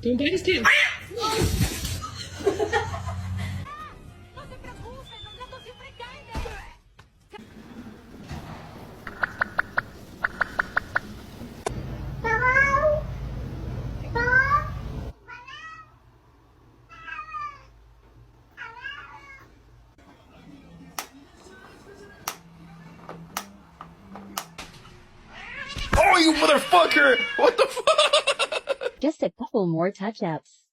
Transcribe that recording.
Don't bite his tail. Oh, you motherfucker! What the fuck? Just a couple more touch-ups.